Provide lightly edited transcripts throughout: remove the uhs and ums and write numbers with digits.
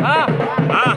हाँ हाँ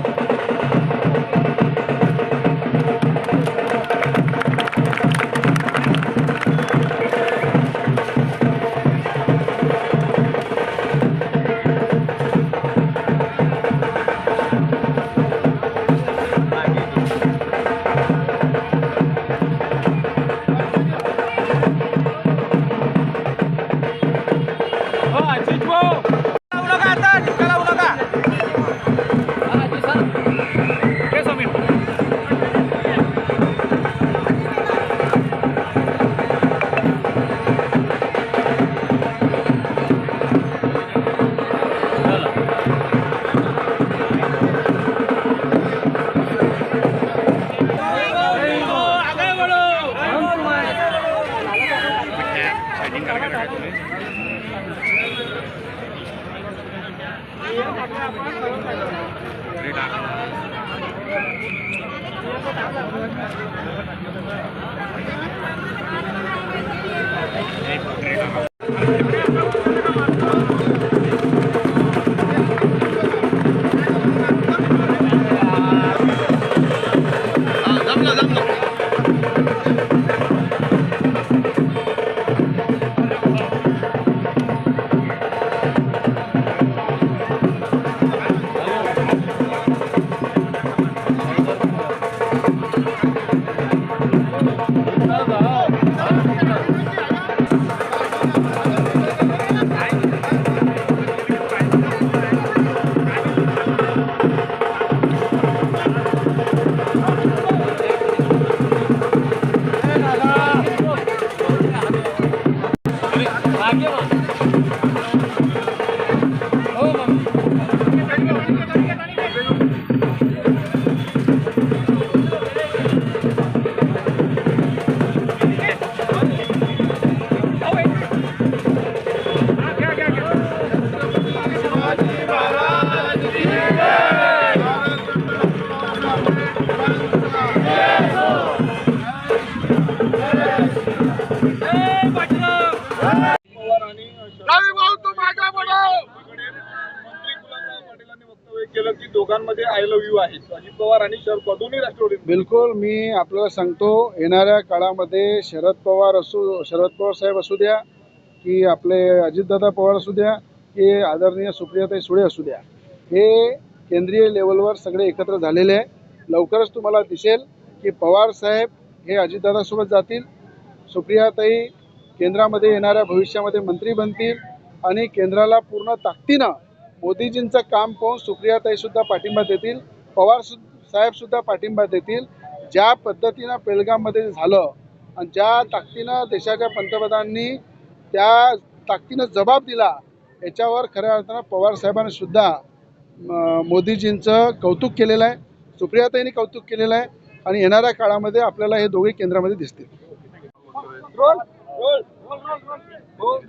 दोघांमध्ये आय लव्ह यू आहे. अजित पवार आणि शरद पवार दोन्ही राष्ट्रवादी. बिलकुल मी आपल्याला सांगतो, येणाऱ्या काळामध्ये शरद पवार साहेब असू द्या की आपले अजितदादा पवार असू द्या की आदरणीय सुप्रियाताई सुळे असू द्या, हे केंद्रीय लेवलवर सगळे एकत्र झालेले आहे. लवकरच तुम्हाला दिसेल की पवार साहेब हे अजितदादासोबत जातील, सुप्रियाताई केंद्रामध्ये येणाऱ्या भविष्यामध्ये मंत्री बनतील आणि केंद्राला पूर्ण ताकदीनं मोदीजींचं काम पाहून सुप्रियाताईसुद्धा पाठिंबा देतील, पवार साहेबसुद्धा पाठिंबा देतील. ज्या पद्धतीनं पेलगाममध्ये झालं आणि ज्या ताकदीनं देशाच्या पंतप्रधानांनी त्या ताकदीनं जबाब दिला, याच्यावर खऱ्या अर्थानं पवार साहेबांनी सुद्धा मोदीजींचं कौतुक केलेलं आहे, सुप्रियाताईंनी कौतुक केलेलं आहे आणि येणाऱ्या काळामध्ये आपल्याला हे दोघे केंद्रामध्ये दिसतील.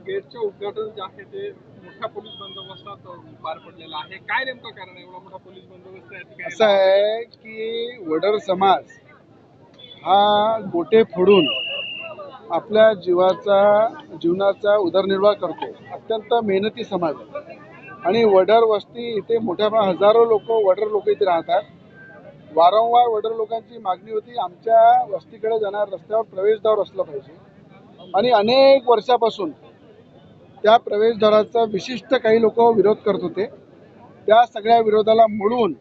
गेटचे उद्घाटन जे आहे ते मोठ्या पोलीस बंदोबस्तात पार पडलेला आहे. काय नेमकं कारण आहे एवढा मोठा पोलीस बंदोबस्त या ठिकाणी? असं आहे की वडर समाज हा गोटे फोडून आपल्या जीवनाचा उदरनिर्वाह करतो. अत्यंत मेहनती समाज आहे आणि वडर वस्ती इथे मोठ्या हजारो वडर लोक इथे राहतात. वारंवार वडर लोकांची मागणी होती, आमच्या वस्तीकडे जाणाऱ्या रस्त्यावर प्रवेशद्वार असलं पाहिजे आणि अनेक वर्षापासून त्या प्रवेशद्वाराचा विशिष्ट काही लोक विरोध करत होते. त्या सगळ्या विरोधाला मोडून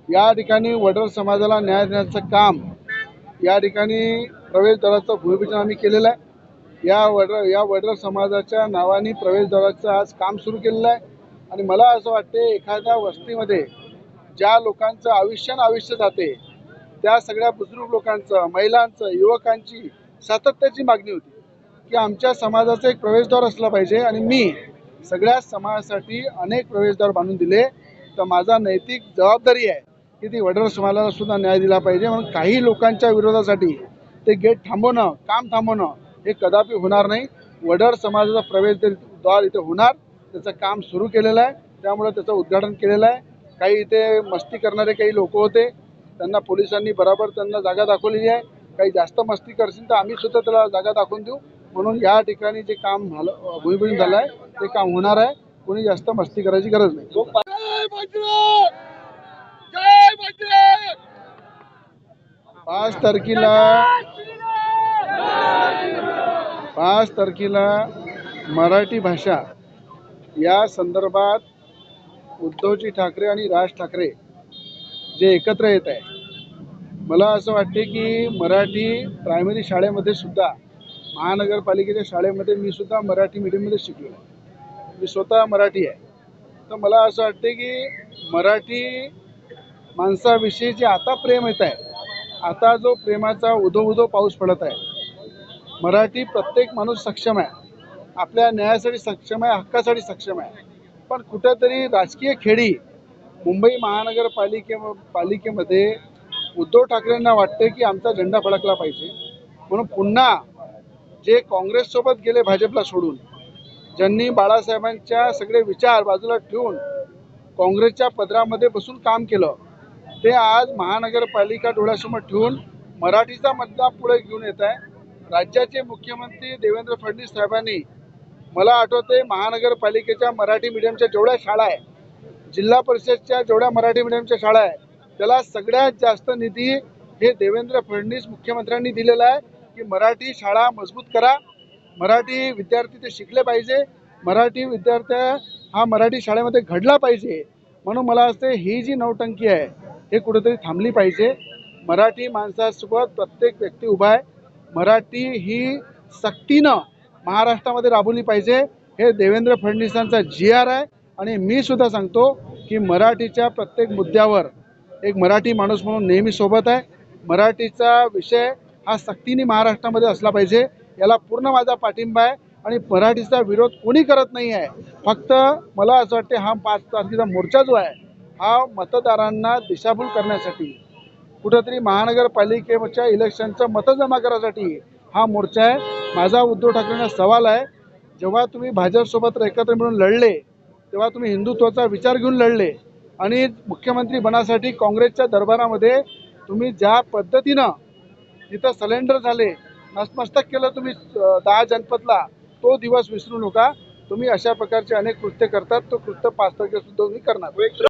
या ठिकाणी वडर समाजाला न्याय देण्याचं काम या ठिकाणी प्रवेशद्वाराचं भूमिपूजन आम्ही केलेलं आहे. या वडर समाजाच्या नावाने प्रवेशद्वाराचं आज काम सुरू केलेलं आहे आणि मला असं वाटते एखाद्या वस्तीमध्ये ज्या लोकांचं आयुष्य जाते त्या सगळ्या बुजुर्ग लोकांचं, महिलांचं, युवकांची सातत्याची मागणी होती की आमच्या समाजाचं एक प्रवेशद्वार असलं पाहिजे आणि मी सगळ्या समाजासाठी अनेक प्रवेशद्वार बांधून दिले. तर माझा नैतिक जबाबदारी आहे की ती वडर समाजाला सुद्धा न्याय दिला पाहिजे. म्हणून काही लोकांच्या विरोधासाठी ते गेट थांबवणं, काम थांबवणं हे कदापि होणार नाही. वडर समाजाचा प्रवेशद्वार इथे होणार, त्याचं काम सुरू केलेलं आहे, त्यामुळे त्याचं उद्घाटन केलेलं आहे. काही इथे मस्ती करणारे काही लोक होते, त्यांना पोलिसांनी बरोबर त्यांना जागा दाखवलेली आहे. काही जास्त मस्ती करतील तर आम्ही सुद्धा त्याला जागा दाखवून देऊ. म्हणून या ठिकाणी जे काम भूमिपूजन झालं आहे ते काम होणार आहे. कोणी जास्त मस्ती करायची गरज नाही. पाच तारखेला मराठी भाषा या संदर्भात उद्धवजी ठाकरे आणि राज ठाकरे जे एकत्र येत आहे, मला असं वाटते की मराठी प्रायमरी शाळेमध्ये सुद्धा, महानगरपालिकेच्या शाळेमध्ये मी सुद्धा मराठी मीडियममध्ये शिकलो आहे, मी स्वतः मराठी आहे. तर मला असं वाटते की मराठी माणसाविषयी जे आता प्रेम येत आहे, आता जो प्रेमाचा उदो उदो पाऊस पडत आहे, मराठी प्रत्येक माणूस सक्षम आहे, आपल्या न्यायासाठी सक्षम आहे, हक्कासाठी सक्षम आहे. पण कुठेतरी राजकीय खेळी मुंबई पालिकेमध्ये उद्धव ठाकरेंना वाटते की आमचा झेंडा फडकला पाहिजे, म्हणून पुन्हा जे काँग्रेससोबत गेले भाजपला सोडून, ज्यांनी बाळासाहेबांच्या सगळे विचार बाजूला ठेवून काँग्रेसच्या पदरामध्ये बसून काम केलं, ते आज महानगरपालिका डोळ्यासमोर ठेवून मराठीचा मुद्दा पुढे घेऊन येत आहे. राज्याचे मुख्यमंत्री देवेंद्र फडणवीस साहेबांनी, मला आठवते, महानगरपालिकेच्या मराठी मीडियमच्या जेवढ्या शाळा आहे, जिल्हा परिषदच्या जेवढ्या मराठी मीडियमच्या शाळा आहे, त्याला सगळ्यात जास्त निधी हे देवेंद्र फडणवीस मुख्यमंत्र्यांनी दिलेला आहे की मराठी शाळा मजबूत करा, मराठी विद्यार्थी ते शिकले पाहिजे, मराठी विद्यार्थी हा मराठी शाळेमध्ये घडला पाहिजे. म्हणून मला असते ही जी नौटंकी आहे हे कुठेतरी थांबली पाहिजे. मराठी माणसासोबत प्रत्येक व्यक्ती उभा आहे. मराठी ही सक्तीनं महाराष्ट्रामध्ये राबवली पाहिजे. हे देवेंद्र फडणवीसांचा GR आहे. आणि मी सुद्धा सांगतो की मराठीच्या प्रत्येक मुद्द्यावर एक मराठी माणूस म्हणून नेहमी सोबत आहे. मराठीचा विषय हा सक्तीने महाराष्ट्रामध्ये असला पाहिजे, याला पूर्ण माझा पाठिंबा आहे. आणि मराठीचा विरोध कोणी करत नाही आहे. फक्त मला असं वाटते हा 5 तारखेचा मोर्चा जो आहे हा मतदारांना दिशाभूल करण्यासाठी, कुठेतरी महानगरपालिकेच्या इलेक्शनचं मतं जमा करण्यासाठी हा मोर्चा आहे. माझा उद्धव ठाकरेंना सवाल आहे, जेव्हा तुम्ही भाजपसोबत एकत्र मिळून लढले तेव्हा तुम्ही हिंदुत्वाचा विचार घेऊन लढले आणि मुख्यमंत्री बनासाठी काँग्रेसच्या दरबारामध्ये तुम्ही ज्या पद्धतीनं तिथं सलेंडर झाले, नतमस्तक केलं तुम्ही 10 जनपदला, तो दिवस विसरू नका. तुम्ही अशा प्रकारचे अनेक कृत्य करतात, तो कृत्य 5 तारखेला सुद्धा तुम्ही करणार.